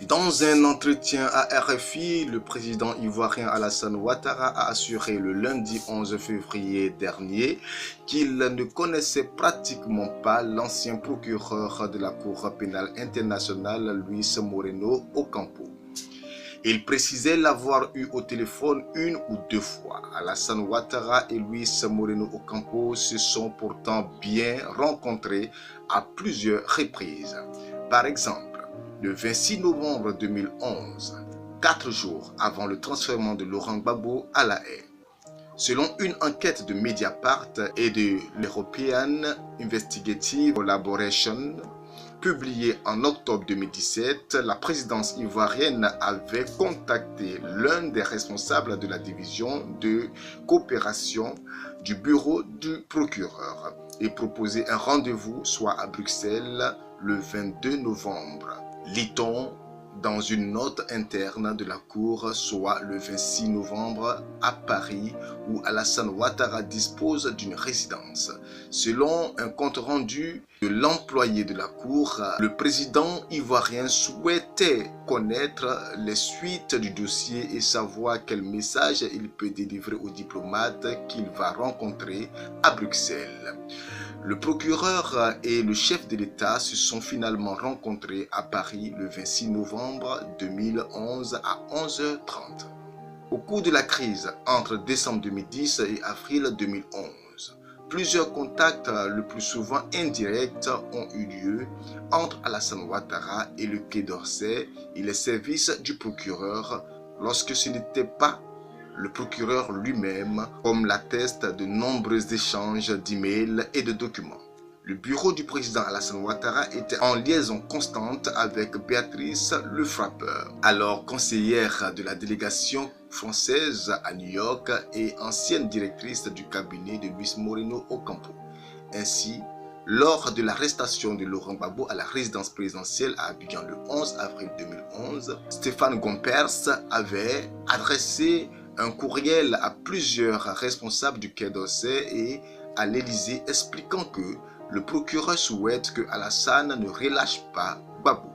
Dans un entretien à RFI, le président ivoirien Alassane Ouattara a assuré le lundi 11 février dernier qu'il ne connaissait pratiquement pas l'ancien procureur de la Cour pénale internationale, Luis Moreno Ocampo. Il précisait l'avoir eu au téléphone une ou deux fois. Alassane Ouattara et Luis Moreno Ocampo se sont pourtant bien rencontrés à plusieurs reprises. Par exemple, le 26 novembre 2011, 4 jours avant le transfèrement de Laurent Gbagbo à La Haye. Selon une enquête de Mediapart et de l'European Investigative Collaboration, publiée en octobre 2017, la présidence ivoirienne avait contacté l'un des responsables de la division de coopération du bureau du procureur et proposé un rendez-vous soit à Bruxelles le 22 novembre. Lit-on dans une note interne de la Cour, soit le 26 novembre à Paris, où Alassane Ouattara dispose d'une résidence. Selon un compte-rendu de l'employé de la Cour, le président ivoirien souhaitait connaître les suites du dossier et savoir quel message il peut délivrer aux diplomates qu'il va rencontrer à Bruxelles. Le procureur et le chef de l'État se sont finalement rencontrés à Paris le 26 novembre 2011 à 11h30. Au cours de la crise entre décembre 2010 et avril 2011, plusieurs contacts, le plus souvent indirects, ont eu lieu entre Alassane Ouattara et le Quai d'Orsay et les services du procureur lorsque ce n'était pas le procureur lui-même, comme l'attestent de nombreux échanges d'emails et de documents. Le bureau du président Alassane Ouattara était en liaison constante avec Béatrice Le Frappeur, alors conseillère de la délégation française à New York et ancienne directrice du cabinet de Luis Moreno Ocampo. Ainsi, lors de l'arrestation de Laurent Gbagbo à la résidence présidentielle à Abidjan le 11 avril 2011, Stéphane Gompers avait adressé un courriel à plusieurs responsables du Quai d'Orsay et à l'Élysée expliquant que le procureur souhaite que Alassane ne relâche pas Gbagbo,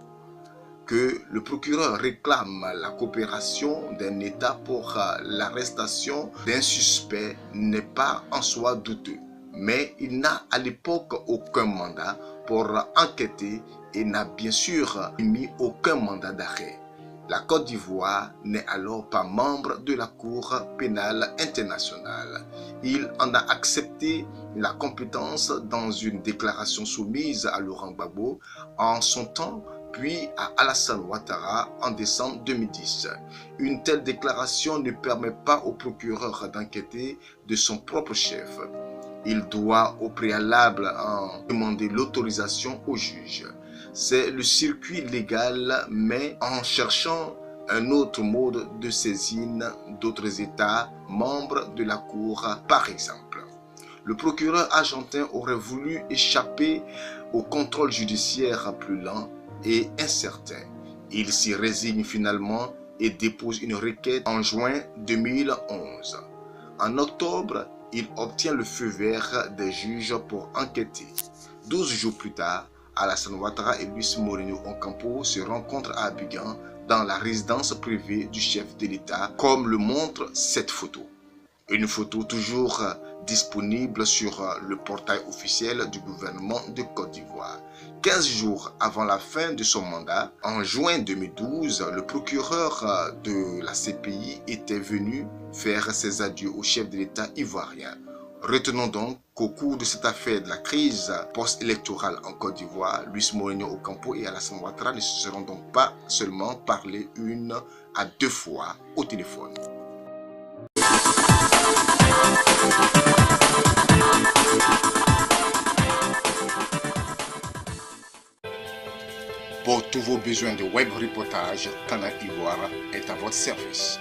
que le procureur réclame la coopération d'un État pour l'arrestation d'un suspect n'est pas en soi douteux, mais il n'a à l'époque aucun mandat pour enquêter et n'a bien sûr émis aucun mandat d'arrêt. La Côte d'Ivoire n'est alors pas membre de la Cour pénale internationale. Il en a accepté la compétence dans une déclaration soumise à Laurent Gbagbo en son temps, puis à Alassane Ouattara en décembre 2010. Une telle déclaration ne permet pas au procureur d'enquêter de son propre chef. Il doit au préalable en demander l'autorisation au juge. C'est le circuit légal, mais en cherchant un autre mode de saisine d'autres États membres de la Cour, par exemple. Le procureur argentin aurait voulu échapper au contrôle judiciaire plus lent et incertain. Il s'y résigne finalement et dépose une requête en juin 2011. En octobre, il obtient le feu vert des juges pour enquêter. 12 jours plus tard, Alassane Ouattara et Luis Moreno Ocampo se rencontrent à Abidjan dans la résidence privée du chef de l'État, comme le montre cette photo. Une photo toujours disponible sur le portail officiel du gouvernement de Côte d'Ivoire. 15 jours avant la fin de son mandat, en juin 2012, le procureur de la CPI était venu faire ses adieux au chef de l'État ivoirien. Retenons donc qu'au cours de cette affaire de la crise post-électorale en Côte d'Ivoire, Luis Moreno Ocampo et Alassane Ouattara ne se seront donc pas seulement parlé une à deux fois au téléphone. Pour tous vos besoins de web reportage, Canal Ivoire est à votre service.